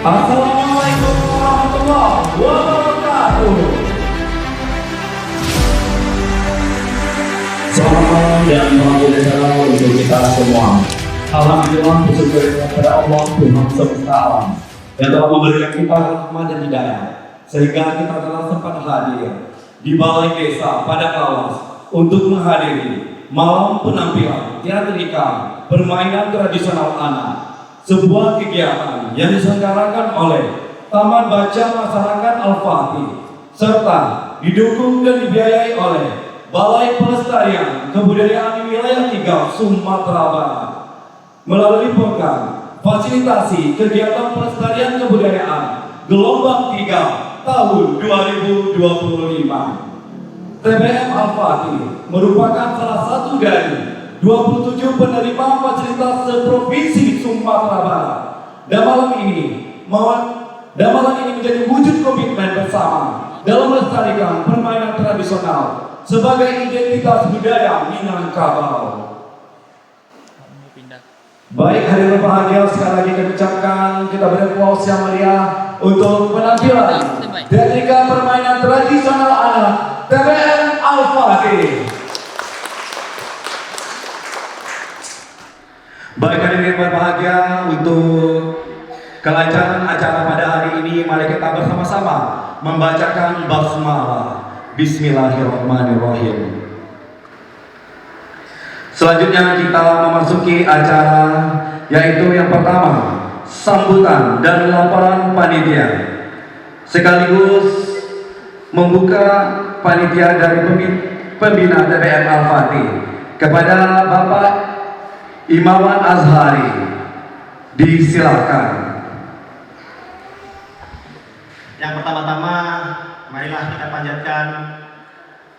Assalamualaikum warahmatullahi wabarakatuh. Selamat malam dan alhamdulillah untuk kita semua. Alhamdulillah bersyukur kepada Allah Tuhan semesta alam yang telah memberikan kita rahmat dan hidayah sehingga kita telah sempat hadir di Balai Desa Padakawas untuk menghadiri malam penampilan teatrikal permainan tradisional anak, sebuah kegiatan yang diselenggarakan oleh Taman Baca Masyarakat Al-Fatih serta didukung dan dibiayai oleh Balai Pelestarian Kebudayaan Wilayah 3 Sumatera Barat melalui program fasilitasi kegiatan pelestarian kebudayaan gelombang 3 tahun 2025. TBM Al-Fatih merupakan salah satu dari 27 penerima fasilitas seprovinsi Sumatera Barat. Dan malam ini menjadi wujud komitmen bersama dalam melestarikan permainan tradisional sebagai identitas budaya Minangkabau. Baik, hadirin berbahagia, sekali lagi kami ucapkan, kita beri aplaus yang meriah untuk penampilan teatrikal permainan tradisional anak TBM Al-Fatih. Baik, hadirin berbahagia, untuk kelancaran acara pada hari ini mari kita bersama-sama membacakan basmalah. Bismillahirrahmanirrahim. Selanjutnya kita memasuki acara, yaitu yang pertama sambutan dan laporan panitia sekaligus membuka panitia dari pembina TBM Al-Fatih kepada Bapak Imawan Azhari. Disilakan. Yang pertama-tama, marilah kita panjatkan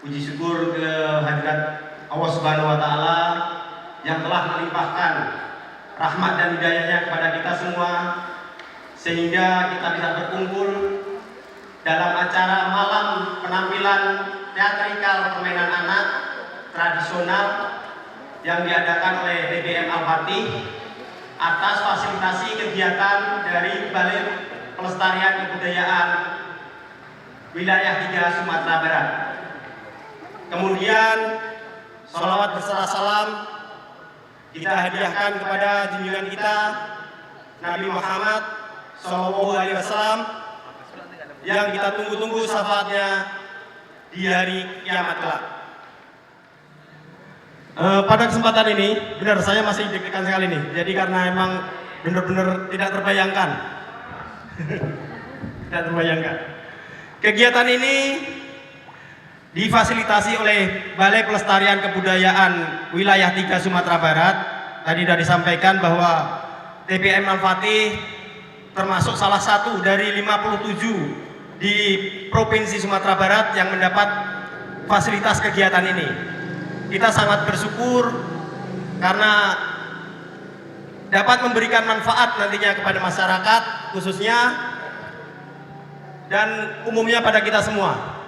puji syukur kehadirat Allah Subhanahu wa Ta'ala yang telah melimpahkan rahmat dan hidayahnya kepada kita semua sehingga kita bisa berkumpul dalam acara malam penampilan teatrikal permainan anak tradisional yang diadakan oleh TBM Al-Fatih atas fasilitasi kegiatan dari Balai Pelestarian Kebudayaan Wilayah 3 Sumatera Barat. Kemudian sholawat berserta salam kita hadiahkan kepada junjungan kita Nabi Muhammad SAW yang kita tunggu-tunggu syafaatnya di hari kiamat kelak. Pada kesempatan ini, benar saya masih deg-degan sekali nih. Jadi karena emang benar-benar tidak terbayangkan, tidak terbayangkan. Kegiatan ini difasilitasi oleh Balai Pelestarian Kebudayaan Wilayah 3 Sumatera Barat. Tadi sudah disampaikan bahwa TBM Al-Fatih termasuk salah satu dari 57 di Provinsi Sumatera Barat yang mendapat fasilitas kegiatan ini. Kita sangat bersyukur karena dapat memberikan manfaat nantinya kepada masyarakat khususnya dan umumnya pada kita semua.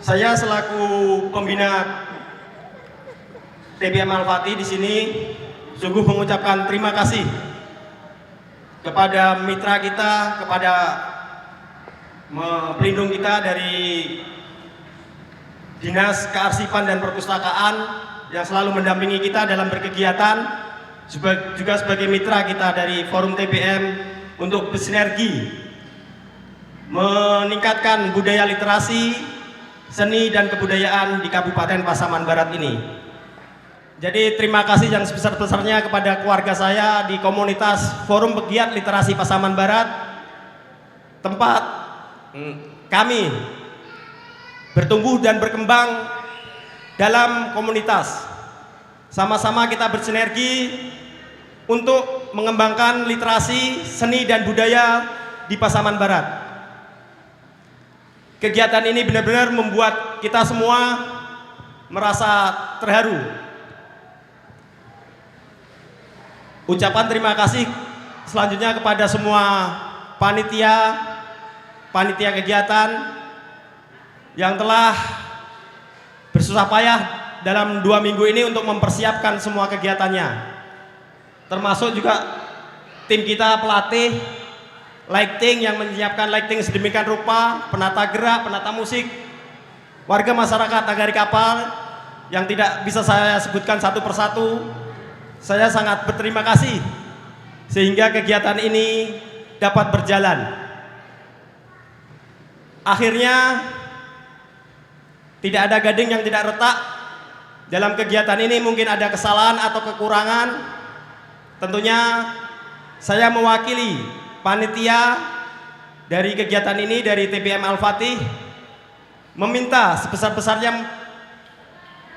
Saya selaku pembina TBM Al-Fatih di sini sungguh mengucapkan terima kasih kepada mitra kita, kepada pelindung kita dari Dinas Kearsipan dan Perpustakaan yang selalu mendampingi kita dalam berkegiatan, juga sebagai mitra kita dari Forum TBM untuk bersinergi meningkatkan budaya literasi, seni dan kebudayaan di Kabupaten Pasaman Barat ini. Jadi terima kasih yang sebesar-besarnya kepada keluarga saya di komunitas Forum Pegiat Literasi Pasaman Barat, tempat kami bertumbuh dan berkembang dalam komunitas. Sama-sama kita bersinergi untuk mengembangkan literasi, seni dan budaya di Pasaman Barat. Kegiatan ini benar-benar membuat kita semua merasa terharu. Ucapan terima kasih selanjutnya kepada semua panitia kegiatan yang telah bersusah payah dalam 2 minggu ini untuk mempersiapkan semua kegiatannya, termasuk juga tim kita pelatih, lighting yang menyiapkan lighting sedemikian rupa, penata gerak, penata musik, warga masyarakat nagari kapal yang tidak bisa saya sebutkan satu persatu. Saya sangat berterima kasih sehingga kegiatan ini dapat berjalan. Akhirnya tidak ada gading yang tidak retak. Dalam kegiatan ini mungkin ada kesalahan atau kekurangan. Tentunya saya mewakili panitia dari kegiatan ini dari TPM Al-Fatih meminta sebesar-besarnya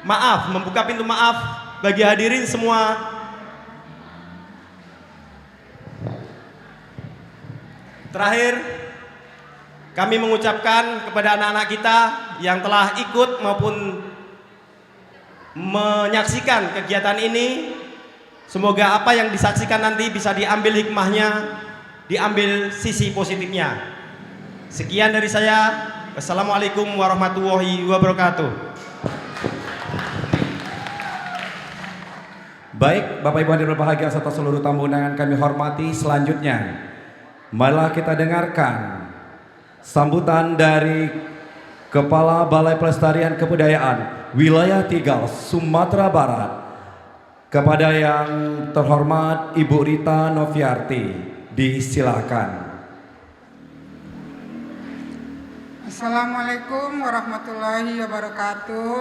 maaf, membuka pintu maaf bagi hadirin semua. Terakhir, kami mengucapkan kepada anak-anak kita yang telah ikut maupun menyaksikan kegiatan ini, semoga apa yang disaksikan nanti bisa diambil hikmahnya, diambil sisi positifnya. Sekian dari saya. Wassalamualaikum warahmatullahi wabarakatuh. Baik, Bapak Ibu hadirin berbahagia serta seluruh tamu undangan kami hormati, selanjutnya malah kita dengarkan sambutan dari Kepala Balai Pelestarian Kebudayaan Wilayah Tigal, Sumatera Barat, kepada yang terhormat Ibu Rita Noviarti. Disilakan. Assalamualaikum warahmatullahi wabarakatuh.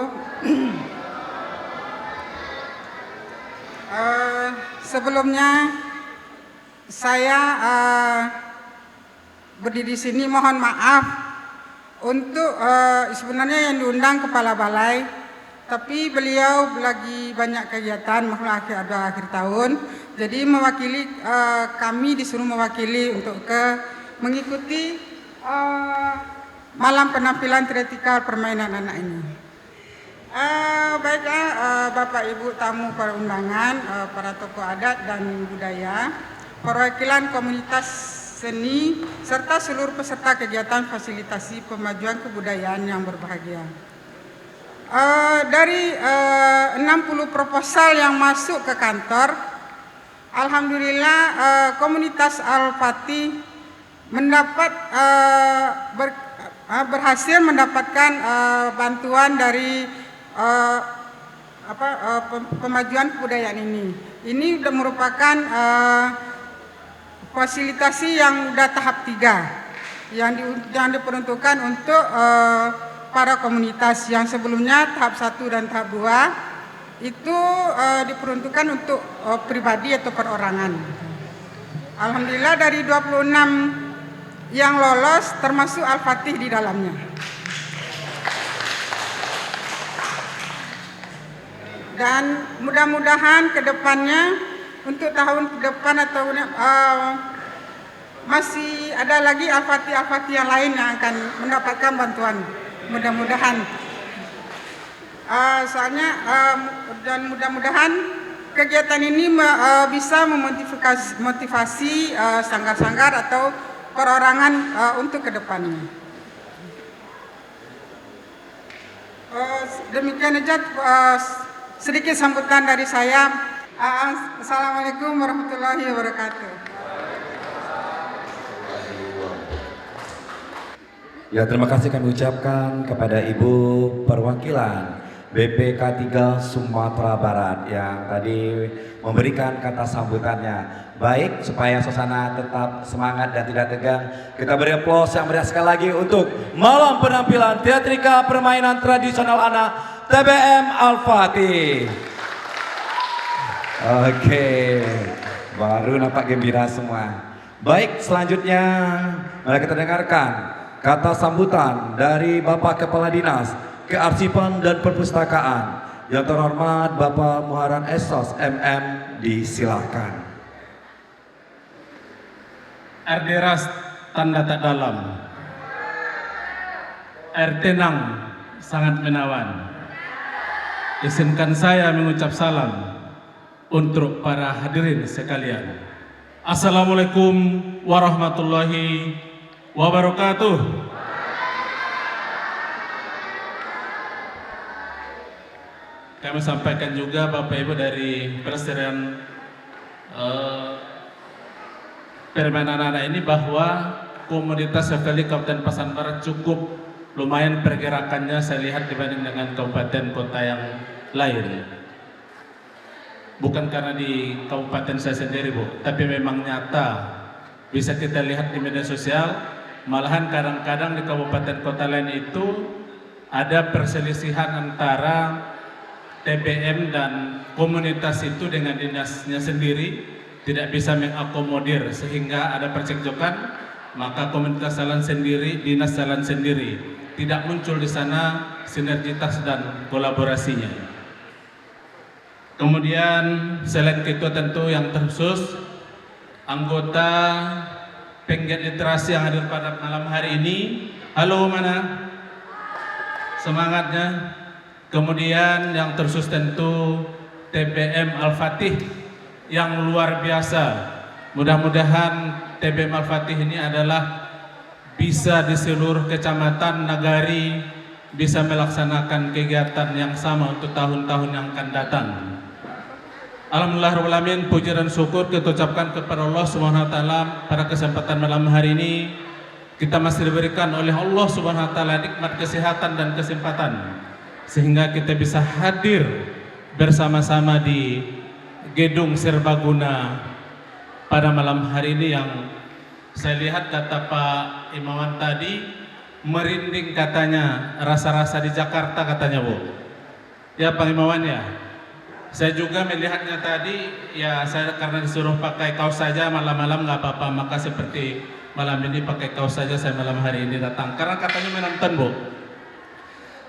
Sebelumnya saya berdiri di sini mohon maaf untuk sebenarnya yang diundang kepala balai, tapi beliau lagi banyak kegiatan ada akhir tahun, jadi mewakili kami disuruh mewakili untuk mengikuti malam penampilan teatrikal permainan anak ini. Baiklah Bapak Ibu tamu para undangan, para tokoh adat dan budaya, perwakilan komunitas seni, serta seluruh peserta kegiatan fasilitasi pemajuan kebudayaan yang berbahagia. Dari 60 proposal yang masuk ke kantor, alhamdulillah komunitas Al-Fatih mendapat berhasil mendapatkan bantuan dari pemajuan kebudayaan ini. Ini sudah merupakan fasilitasi yang sudah tahap 3 yang diperuntukkan untuk para komunitas, yang sebelumnya tahap 1 dan tahap 2 itu diperuntukkan untuk pribadi atau perorangan. Alhamdulillah dari 26 yang lolos termasuk Al-Fatih di dalamnya. Dan mudah-mudahan ke depannya untuk tahun ke depan atau masih ada lagi Al-Fatih yang lain yang akan mendapatkan bantuan. Mudah-mudahan. Dan mudah-mudahan kegiatan ini bisa memotivasi sanggar-sanggar atau perorangan untuk ke depannya. Demikian saja sedikit sambutan dari saya. Assalamualaikum warahmatullahi wabarakatuh. Ya, terima kasih kami ucapkan kepada Ibu perwakilan BPK 3 Sumatera Barat yang tadi memberikan kata sambutannya. Baik, supaya suasana tetap semangat dan tidak tegang, kita beri aplaus yang meriah sekali lagi untuk malam penampilan teatrika permainan tradisional anak TPM Al-Fatih. Oke, baru nampak gembira semua. Baik, selanjutnya mari kita dengarkan kata sambutan dari Bapak Kepala Dinas Kearsipan dan Perpustakaan yang terhormat Bapak Muharan Esos MM. Disilahkan. Deras tanda tak dalam, air tenang sangat menawan. Izinkan saya mengucap salam untuk para hadirin sekalian. Assalamualaikum warahmatullahi wabarakatuh. Kami sampaikan juga Bapak Ibu dari Pelestarian permainan anak ini bahwa komunitas Sekali Kabupaten Pasaman Barat cukup lumayan pergerakannya saya lihat dibanding dengan kabupaten kota yang lain. Bukan karena di kabupaten saya sendiri, Bu, tapi memang nyata bisa kita lihat di media sosial. Malahan kadang-kadang di kabupaten kota lain itu ada perselisihan antara TBM dan komunitas itu dengan dinasnya sendiri, tidak bisa mengakomodir sehingga ada percekcokan, maka komunitas jalan sendiri, dinas jalan sendiri, tidak muncul di sana sinergitas dan kolaborasinya. Kemudian selain itu tentu yang terkhusus anggota penggiat literasi yang hadir pada malam hari ini. Halo, mana? Semangatnya. Kemudian yang terkhusus tentu TBM Al-Fatih yang luar biasa. Mudah-mudahan TBM Al-Fatih ini adalah bisa di seluruh kecamatan nagari bisa melaksanakan kegiatan yang sama untuk tahun-tahun yang akan datang. Alhamdulillahirrahmanirrahim, puji dan syukur kita ucapkan kepada Allah Subhanahu wa taala pada kesempatan malam hari ini kita masih diberikan oleh Allah Subhanahu wa taala nikmat kesehatan dan kesempatan sehingga kita bisa hadir bersama-sama di Gedung Serbaguna pada malam hari ini yang saya lihat kata Pak Imawan tadi merinding katanya, rasa-rasa di Jakarta katanya, Bu. Ya Pak Imawan ya. Saya juga melihatnya tadi, ya saya karena disuruh pakai kaos saja malam-malam nggak apa-apa, maka seperti malam ini pakai kaos saja saya malam hari ini datang karena katanya menonton, Bu.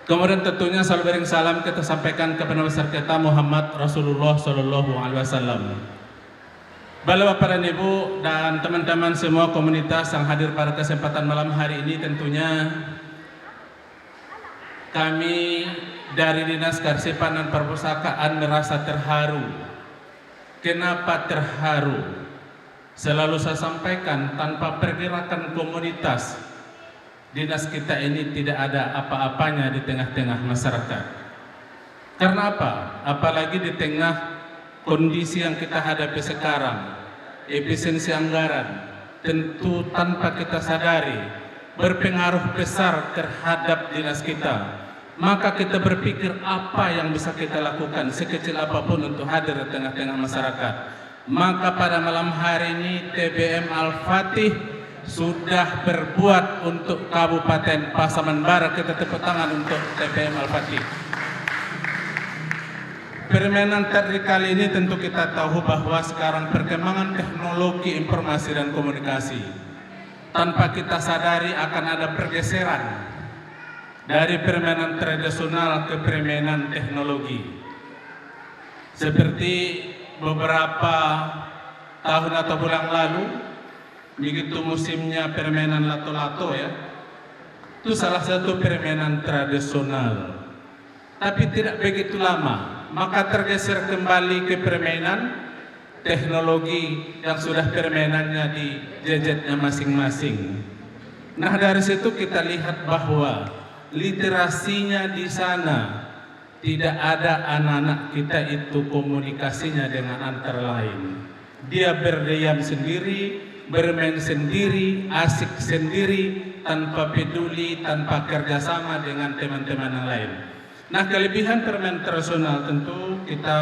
Kemudian tentunya salam salam kita sampaikan kepada besar kita Muhammad Rasulullah Shallallahu Alaihi Wasallam. Bapak dan Ibu dan teman-teman semua komunitas yang hadir pada kesempatan malam hari ini, tentunya kami dari Dinas Kearsipan dan Perpustakaan merasa terharu. Kenapa terharu? Selalu saya sampaikan, tanpa pergerakan komunitas, dinas kita ini tidak ada apa-apanya di tengah-tengah masyarakat. Karena apa? Apalagi di tengah kondisi yang kita hadapi sekarang, efisiensi anggaran, tentu tanpa kita sadari berpengaruh besar terhadap dinas kita. Maka kita berpikir apa yang bisa kita lakukan sekecil apapun untuk hadir di tengah-tengah masyarakat. Maka pada malam hari ini TBM Al-Fatih sudah berbuat untuk Kabupaten Pasaman Barat. Kita tepuk tangan untuk TBM Al-Fatih. Permainan tadi kali ini tentu kita tahu bahwa sekarang perkembangan teknologi informasi dan komunikasi, tanpa kita sadari akan ada pergeseran dari permainan tradisional ke permainan teknologi. Seperti beberapa tahun atau bulan lalu, begitu musimnya permainan lato-lato ya, itu salah satu permainan tradisional. Tapi tidak begitu lama, maka tergeser kembali ke permainan teknologi yang sudah permainannya di gadgetnya masing-masing. Nah dari situ kita lihat bahwa literasinya di sana tidak ada anak-anak kita itu komunikasinya dengan antara lain. Dia berdiam sendiri, bermain sendiri, asik sendiri, tanpa peduli, tanpa kerjasama dengan teman-teman yang lain. Nah kelebihan permainan tradisional tentu kita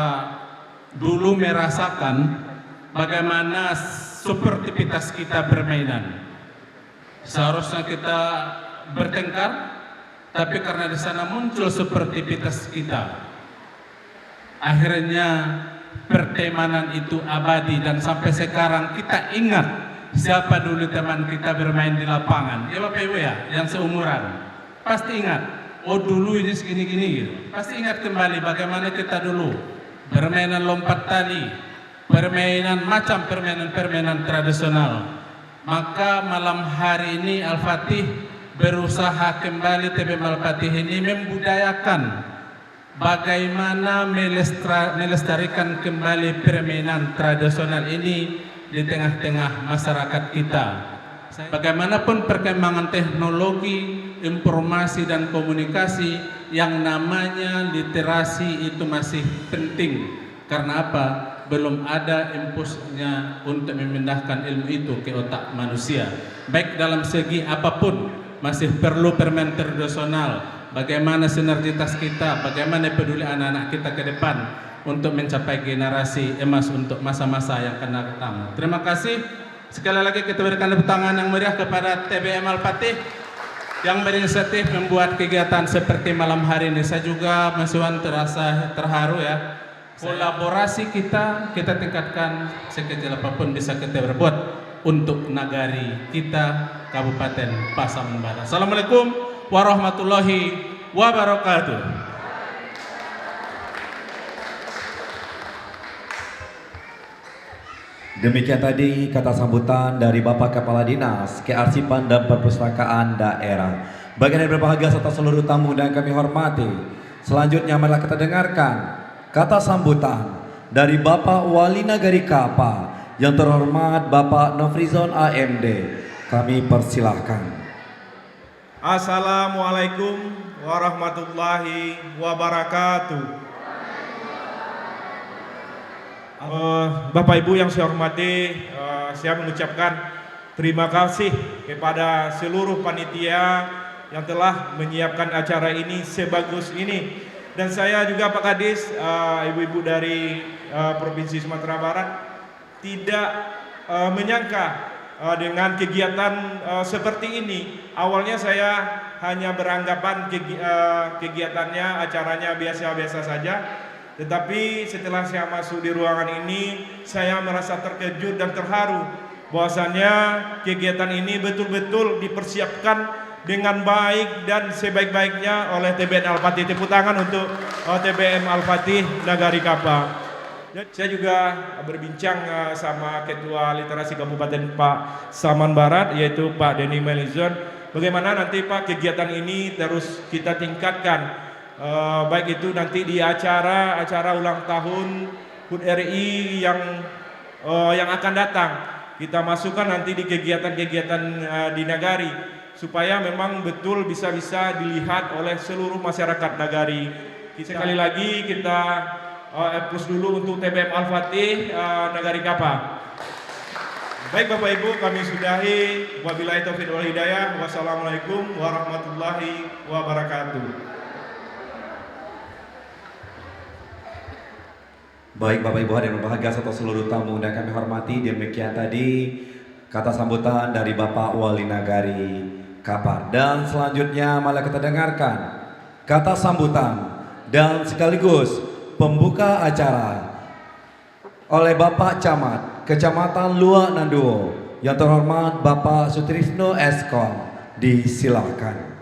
dulu merasakan bagaimana sportivitas kita bermainan. Seharusnya kita bertengkar, tapi karena di sana muncul sportivitas kita, akhirnya pertemanan itu abadi dan sampai sekarang kita ingat siapa dulu teman kita bermain di lapangan. Ya Bapak Ibu ya, yang seumuran pasti ingat. Oh dulu ini segini-gini gitu. Pasti ingat kembali bagaimana kita dulu permainan lompat tali, permainan macam permainan tradisional. Maka malam hari ini Al-Fatih berusaha kembali TBM Al-Fatih ini membudayakan bagaimana melestarikan kembali permainan tradisional ini di tengah-tengah masyarakat kita. Bagaimanapun perkembangan teknologi, informasi dan komunikasi, yang namanya literasi itu masih penting. Karena apa? belum ada impulsnya untuk memindahkan ilmu itu ke otak manusia. Baik dalam segi apapun, masih perlu permen tradisional. Bagaimana sinergitas kita, bagaimana peduli anak-anak kita ke depan untuk mencapai generasi emas untuk masa-masa yang akan datang. Terima kasih. Sekali lagi kita berikan tepuk tangan yang meriah kepada TBM Al-Fatih yang berinisiatif membuat kegiatan seperti malam hari ini. Saya juga Mas Iwan terasa terharu ya. Kolaborasi kita tingkatkan sekecil apapun bisa kita berbuat untuk nagari kita Kabupaten Pasaman Barat. Assalamualaikum warahmatullahi wabarakatuh. Demikian tadi kata sambutan dari Bapak Kepala Dinas Kearsipan dan Perpustakaan Daerah. Bagian yang berbahagia serta seluruh tamu dan kami hormati. Selanjutnya marilah kita dengarkan kata sambutan dari Bapak Wali Nagari Kapa yang terhormat Bapak Nofrizon AMD. Kami persilahkan. Assalamualaikum warahmatullahi wabarakatuh. Bapak Ibu yang saya hormati, saya mengucapkan terima kasih kepada seluruh panitia yang telah menyiapkan acara ini sebagus ini. Dan saya juga Pak Kadis, ibu-ibu dari Provinsi Sumatera Barat tidak menyangka dengan kegiatan seperti ini. Awalnya saya hanya beranggapan kegiatannya, acaranya biasa-biasa saja. Tetapi setelah saya masuk di ruangan ini, saya merasa terkejut dan terharu bahwasannya kegiatan ini betul-betul dipersiapkan dengan baik dan sebaik-baiknya oleh TBM Al-Fatih. Tepuk tangan untuk TBM Al-Fatih Nagari Kapa. Saya juga berbincang sama Ketua Literasi Kabupaten Pasaman Barat, yaitu Pak Denny Melizon. Bagaimana nanti Pak kegiatan ini terus kita tingkatkan, baik itu nanti di acara ulang tahun HUT RI yang akan datang. Kita masukkan nanti di kegiatan-kegiatan di Nagari supaya memang betul bisa dilihat oleh seluruh masyarakat Nagari. Sekali lagi kita plus dulu untuk TBM Al-Fatih Nagari Kapa. Baik Bapak Ibu, kami sudahi. Wabillahi taufiq wal hidayah. Wassalamualaikum warahmatullahi wabarakatuh. Baik Bapak Ibu hadirin berbahagia serta seluruh tamu dan kami hormati, demikian tadi kata sambutan dari Bapak Wali Nagari Kapa. Dan selanjutnya malah kita dengarkan kata sambutan dan sekaligus pembuka acara oleh Bapak Camat Kecamatan Luak Nanduo yang terhormat Bapak Sutrisno Eskom. Disilakan.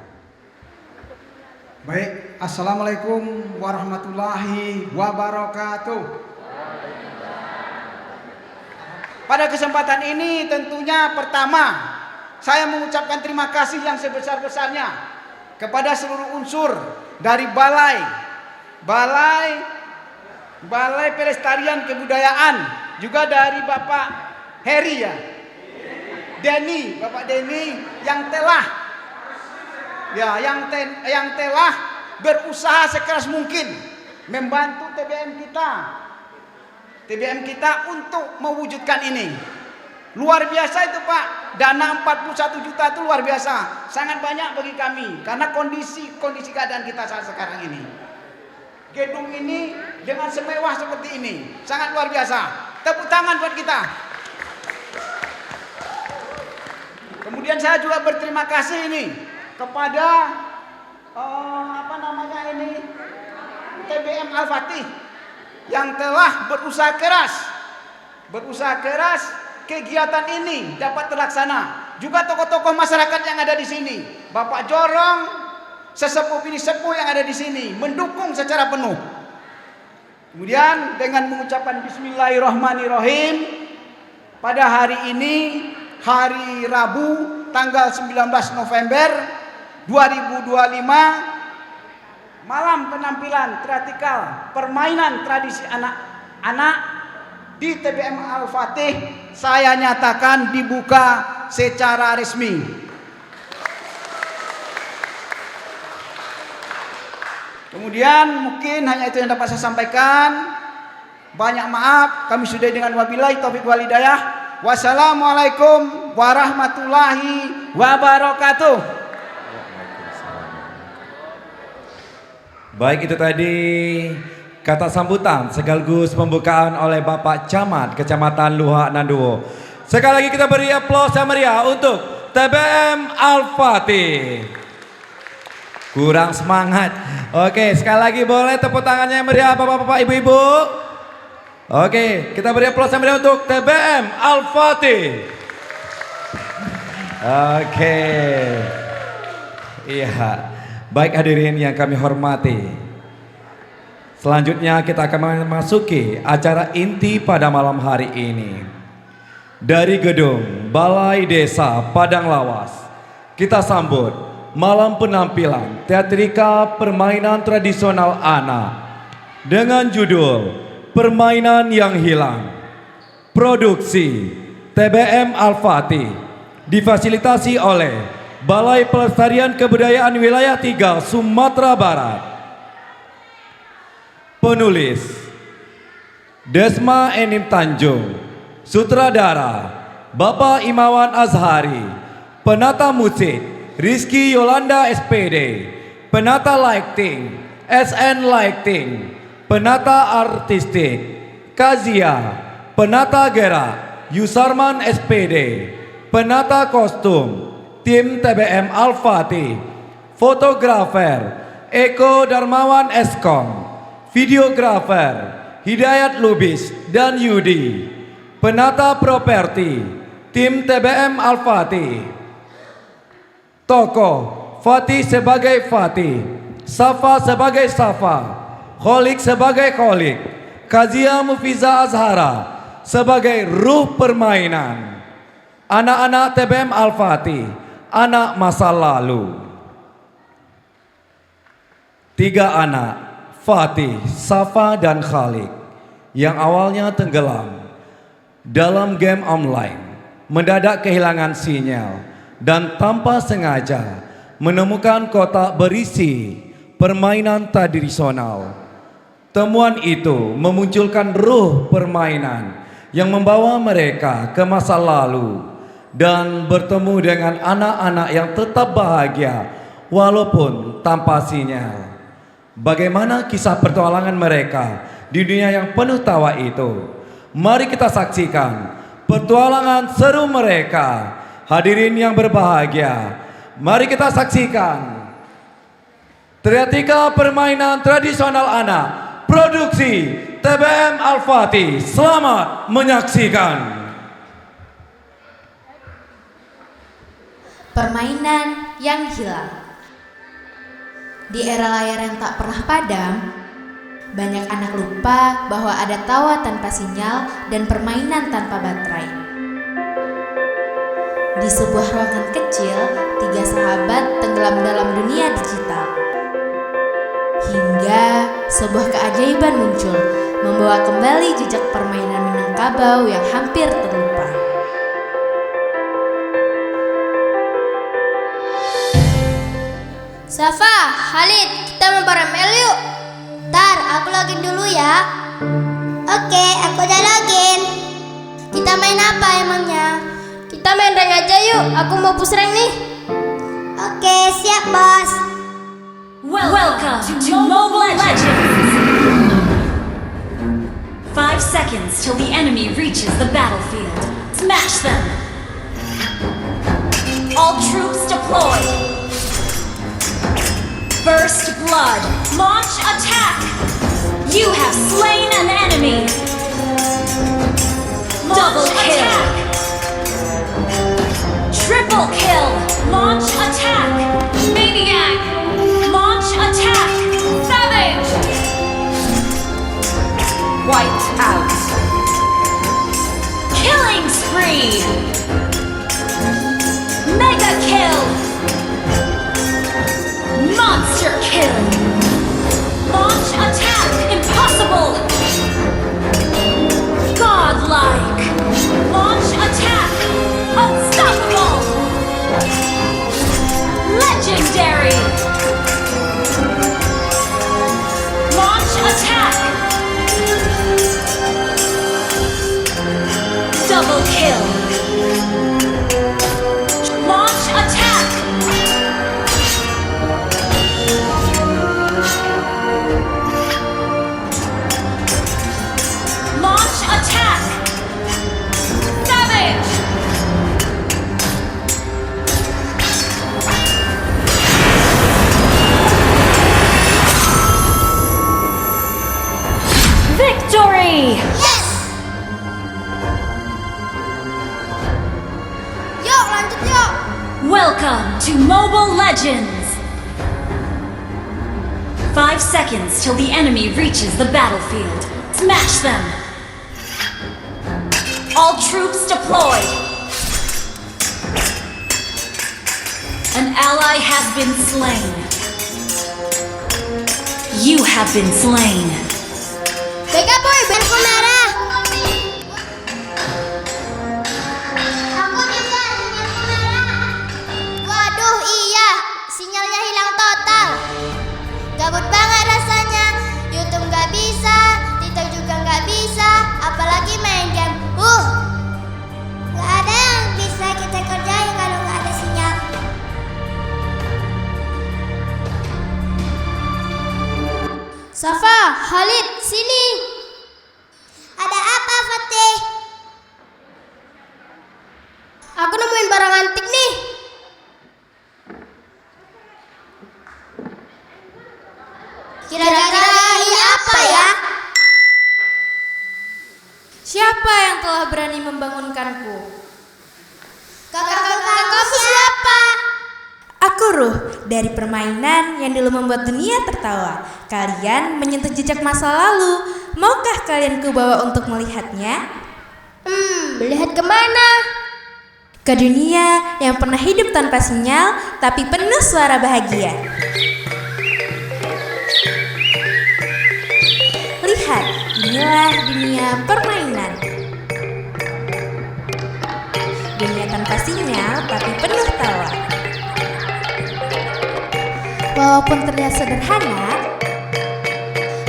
Baik, Assalamualaikum warahmatullahi wabarakatuh. Pada kesempatan ini tentunya pertama saya mengucapkan terima kasih yang sebesar-besarnya kepada seluruh unsur dari Balai Pelestarian Kebudayaan, juga dari Bapak Heri ya, Bapak Denny yang telah yang telah berusaha sekeras mungkin membantu TBM kita untuk mewujudkan ini. Luar biasa itu Pak, dana 41 juta itu luar biasa, sangat banyak bagi kami karena kondisi keadaan kita saat sekarang ini. Gedung ini dengan semewah seperti ini sangat luar biasa. Tepuk tangan buat kita. Kemudian saya juga berterima kasih ini kepada TBM Al-Fatih yang telah berusaha keras kegiatan ini dapat terlaksana. Juga tokoh-tokoh masyarakat yang ada di sini, Bapak Jorong, sesepuh yang ada di sini mendukung secara penuh. Kemudian dengan mengucapkan Bismillahirrahmanirrahim, pada hari ini hari Rabu tanggal 19 November 2025, malam penampilan teatrikal permainan tradisi anak-anak di TBM Al-Fatih saya nyatakan dibuka secara resmi. Kemudian mungkin hanya itu yang dapat saya sampaikan. Banyak maaf, kami sudah dengan wabillahi taufik wal hidayah. Wassalamualaikum warahmatullahi wabarakatuh. Baik, itu tadi kata sambutan sekaligus pembukaan oleh Bapak Camat Kecamatan Luhak Nanduo. Sekali lagi kita beri aplaus yang meriah untuk TBM Al-Fatih. Kurang semangat. Oke, sekali lagi boleh tepuk tangannya yang meriah Bapak-bapak, Ibu-ibu. Oke, kita beri aplaus yang meriah untuk TBM Al-Fatih. Oke. Iya. Baik hadirin yang kami hormati. Selanjutnya kita akan memasuki acara inti pada malam hari ini. Dari gedung Balai Desa Padang Lawas, kita sambut malam penampilan teatrika permainan tradisional anak dengan judul Permainan yang Hilang. Produksi TBM Al-Fatih difasilitasi oleh Balai Pelestarian Kebudayaan Wilayah 3 Sumatera Barat. Penulis Desma Enim Tanjung. Sutradara Bapak Imawan Azhari. Penata musik Rizky Yolanda SPD. Penata lighting SN Lighting. Penata artistik Kazia. Penata gerak Yusarman SPD. Penata kostum tim TBM Al-Fatih. Fotografer Eko Darmawan Eskom. Videografer Hidayat Lubis dan Yudi. Penata properti tim TBM Al-Fatih. Tokoh Fatih sebagai Fatih, Safa sebagai Safa, Kholik sebagai Kholik, Kazia Mufiza Azhara sebagai ruh permainan. Anak-anak TBM Al-Fatih, anak masa lalu. 3 anak, Fatih, Safa dan Khalik, yang awalnya tenggelam dalam game online, mendadak kehilangan sinyal dan tanpa sengaja menemukan kotak berisi permainan tradisional. Temuan itu memunculkan ruh permainan yang membawa mereka ke masa lalu dan bertemu dengan anak-anak yang tetap bahagia walaupun tanpa sinyal. Bagaimana kisah petualangan mereka di dunia yang penuh tawa itu? Mari kita saksikan petualangan seru mereka. Hadirin yang berbahagia, mari kita saksikan teatrika permainan tradisional anak produksi TBM Al-Fatih. Selamat menyaksikan. Permainan yang hilang. Di era layar yang tak pernah padam, banyak anak lupa bahwa ada tawa tanpa sinyal dan permainan tanpa baterai. Di sebuah ruangan kecil, 3 sahabat tenggelam dalam dunia digital. Hingga sebuah keajaiban muncul, membawa kembali jejak permainan Minangkabau yang hampir terlupa. Safa, Khalid, kita memperemel yuk. Tar, aku login dulu ya. Oke, aku udah login. Kita main apa emangnya? Kita main rank aja yuk, aku mau push rank nih. Oke, siap bos. Welcome to Mobile Legends! 5 seconds till the enemy reaches the battlefield. Smash them! All troops deployed! First blood! Launch attack! You have slain an enemy! Double kill! Triple kill! Launch attack! Maniac! Launch attack! Savage! Wiped out! Killing spree! Mega kill! Monster kill! Launch attack! Impossible! Godlike! Launch attack! Unstoppable! Legendary! to Mobile Legends! 5 seconds till the enemy reaches the battlefield. Smash them! All troops deployed! An ally has been slain. You have been slain. Tega boy, berku merah. Aku juga sinyalku merah. Waduh iya, sinyalnya hilang total. Gabut banget rasanya. YouTube nggak bisa, TikTok juga nggak bisa, apalagi main game. Nggak ada yang bisa kita kerjain kalau nggak ada sinyal. Safa, Khalid, sini. Ada apa, Fatih? Aku nemuin barang antik nih. Kira-kira ini apa ya? Siapa yang telah berani membangunkanku? Kakak-kakakku siapa? Aku Ruh, dari permainan yang dulu membuat dunia tertawa. Kalian menyentuh jejak masa lalu. Maukah kalian kubawa untuk melihatnya? Melihat kemana? Ke dunia yang pernah hidup tanpa sinyal, tapi penuh suara bahagia. Lihat, inilah dunia permainan. Dunia tanpa sinyal, tapi penuh tawa. Walaupun terlihat sederhana,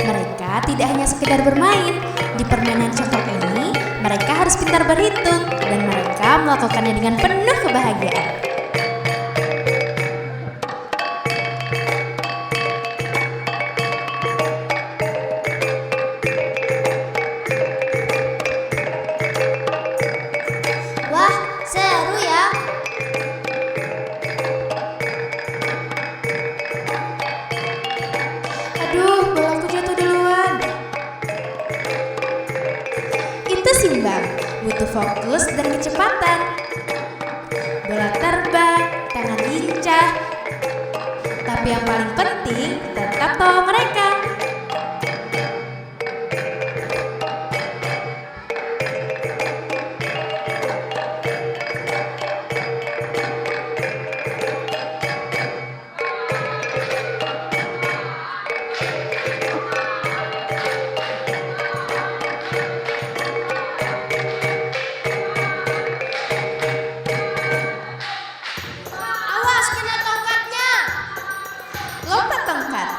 mereka tidak hanya sekedar bermain. Di permainan congklak ini, mereka harus pintar berhitung dan mereka melakukannya dengan penuh kebahagiaan. Wah, seru ya. Aduh, bolaku jatuh duluan. Itu Simbang, butuh fokus dan kecepatan. Bola terbang, tangan lincah. Tapi yang paling penting, tetap tawa mereka. Awas kena tongkatnya. Lompat tongkat.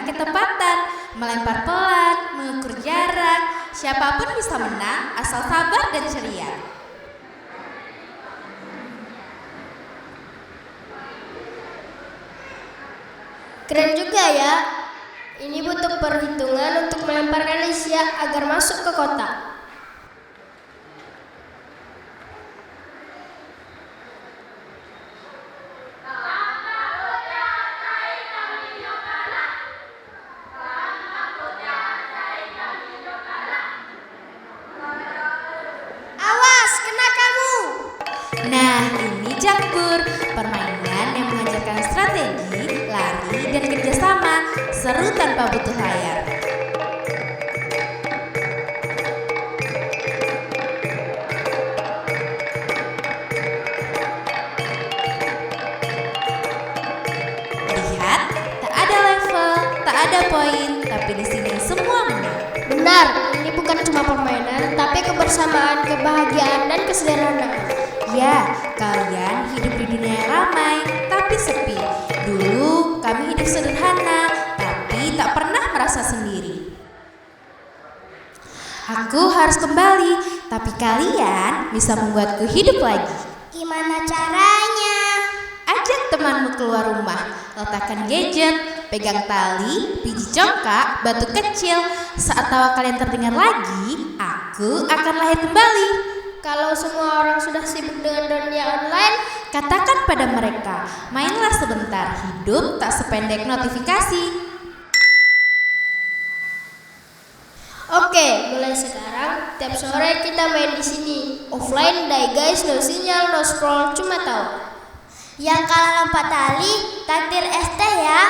ketepatan, melempar pelan, mengukur jarak. Siapapun bisa menang asal sabar dan ceria. Keren juga ya. Ini butuh perhitungan untuk melemparkan Alicia agar masuk ke kotak. Awas, kena kamu. Nah, ini Jakbur, permainan yang mengajarkan strategi, lari, dan kerjasama, seru tanpa butuh layar. Lihat, tak ada level, tak ada poin, tapi di sini semua menang. Benar, ini bukan cuma permainan, tapi kebersamaan, kebahagiaan, dan kesederhanaan. Ya, kalian hidup di dunia yang ramai, tapi sepi. Dulu kami hidup sederhana, tapi tak pernah merasa sendiri. Aku harus kembali, tapi kalian bisa membuatku hidup lagi. Gimana caranya? Ajak temanmu keluar rumah, letakkan gadget, pegang tali, biji congkak, batu kecil. Saat tawa kalian terdengar lagi, aku akan lahir kembali. Kalau semua orang sudah sibuk dengan dunia online, Katakan pada mereka, mainlah sebentar, hidup tak sependek notifikasi. oke, mulai sekarang tiap sore kita main di sini. Offline dai guys, no sinyal, no scroll, cuma tahu. Yang kalah lompat tali, takdir es teh ya.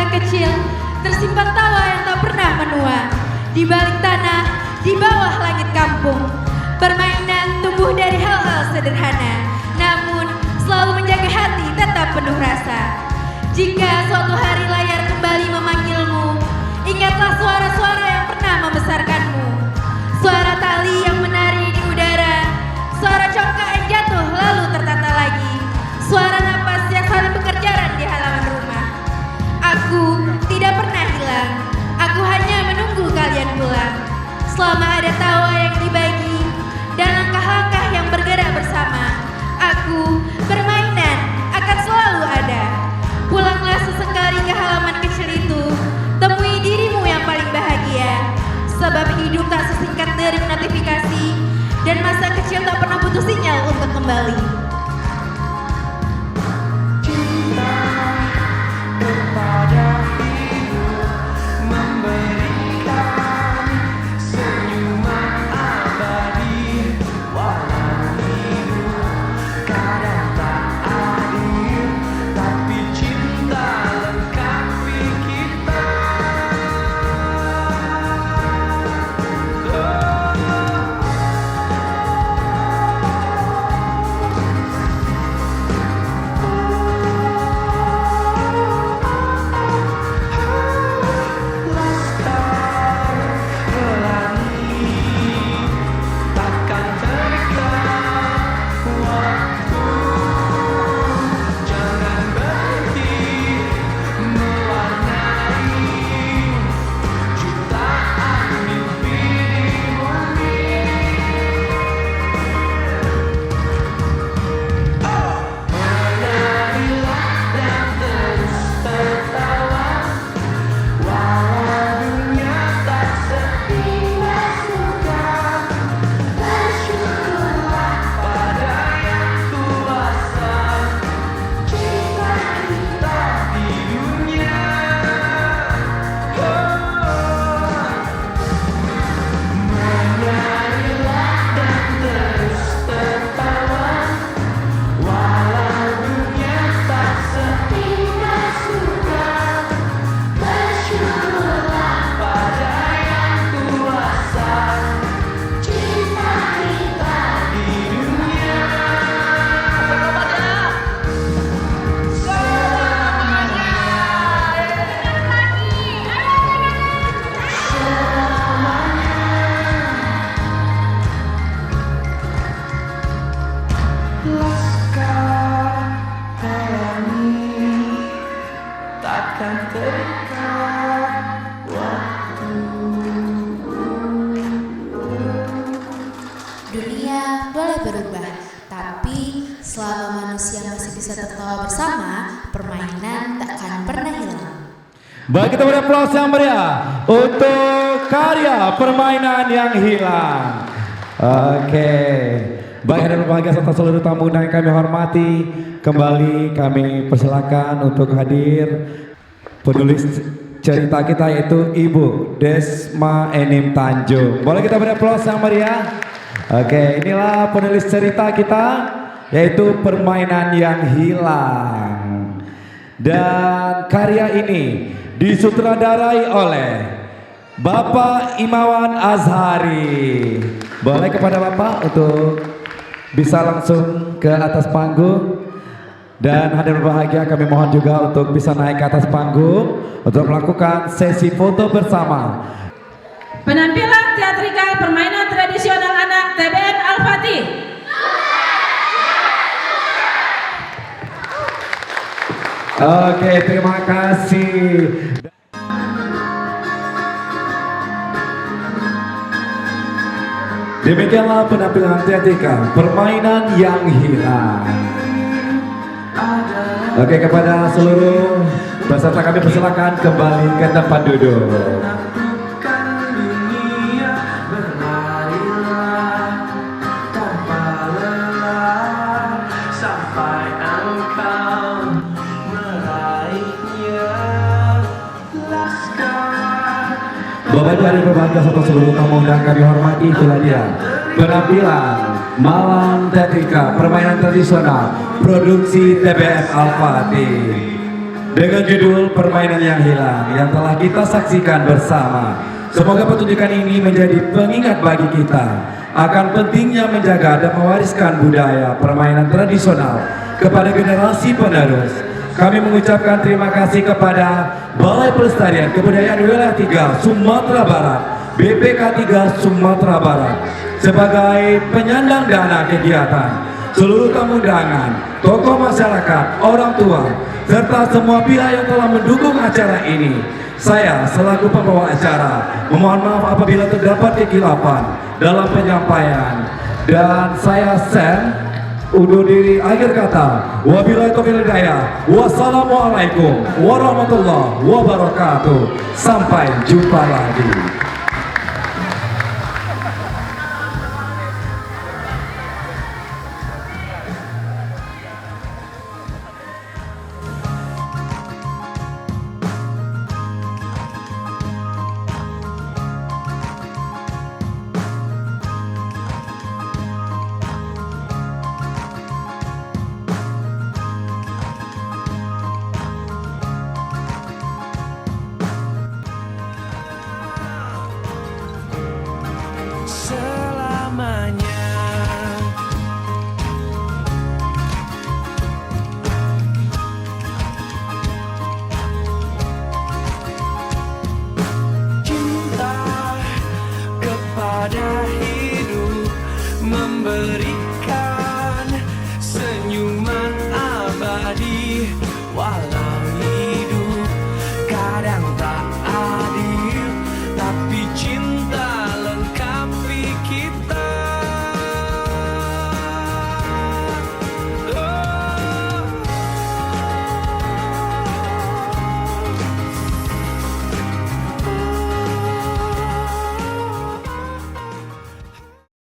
Kecil, tersimpan tawa yang tak pernah menua. Di balik tanah, di bawah langit kampung, permainan tumbuh dari hal-hal sederhana, namun selalu menjaga hati tetap penuh rasa. Jika suatu hari layar kembali memanggilmu, ingatlah suara-suara yang pernah membesarkanmu. Suara tali yang menari di udara, suara congkak yang jatuh lalu tertata lagi, suara napas yang saling bekerjaran di halaman rumah. Aku tidak pernah hilang, aku hanya menunggu kalian pulang. Selama ada tawa yang dibagi dan langkah-langkah yang bergerak bersama, aku permainan akan selalu ada. Pulanglah sesekali ke halaman kecil itu, temui dirimu yang paling bahagia. Sebab hidup tak sesingkat dering notifikasi, dan masa kecil tak pernah butuh sinyal untuk kembali. Dunia boleh berubah, tapi selama manusia masih bisa tertawa bersama, permainan tak akan pernah hilang. Baik, kita beri aplaus yang meriah untuk karya permainan yang hilang. Oke, baik dan berbahagia serta seluruh tamu undangan kami hormati. Kembali kami persilakan untuk hadir penulis cerita kita yaitu Ibu Desma Enim Tanjung. Boleh kita beri aplaus yang meriah? Oke, inilah penulis cerita kita yaitu permainan yang hilang. Dan karya ini disutradarai oleh Bapak Imawan Azhari. Boleh kepada Bapak untuk bisa langsung ke atas panggung. Dan hadirin berbahagia, kami mohon juga untuk bisa naik ke atas panggung untuk melakukan sesi foto bersama. Penampilan teatrikal permainan tradisional anak TBN Al-Fatih. Oke, terima kasih. Demikianlah penampilan teatrikal permainan yang hilang. Oke, kepada seluruh peserta kami persilakan kembali ke tempat duduk. Bapak Ibu berbahagia serta seluruh tamu undangan kami hormati, itulah dia penampilan malam teatrikal permainan tradisional produksi TBM Al-Fatih dengan judul Permainan yang Hilang yang telah kita saksikan bersama. Semoga pertunjukan ini menjadi pengingat bagi kita akan pentingnya menjaga dan mewariskan budaya permainan tradisional kepada generasi penerus. Kami mengucapkan terima kasih kepada Balai Pelestarian Kebudayaan Wilayah 3 Sumatera Barat, BPK 3 Sumatera Barat, sebagai penyandang dana kegiatan, seluruh tamu undangan, tokoh masyarakat, orang tua, serta semua pihak yang telah mendukung acara ini. Saya selaku pembawa acara memohon maaf apabila terdapat kekhilafan dalam penyampaian, dan saya Sam undur diri akhir kata. Wabillahi taufiq wal hidayah. Wassalamualaikum warahmatullahi wabarakatuh. Sampai jumpa lagi. Selamanya cinta kepada hidup memberi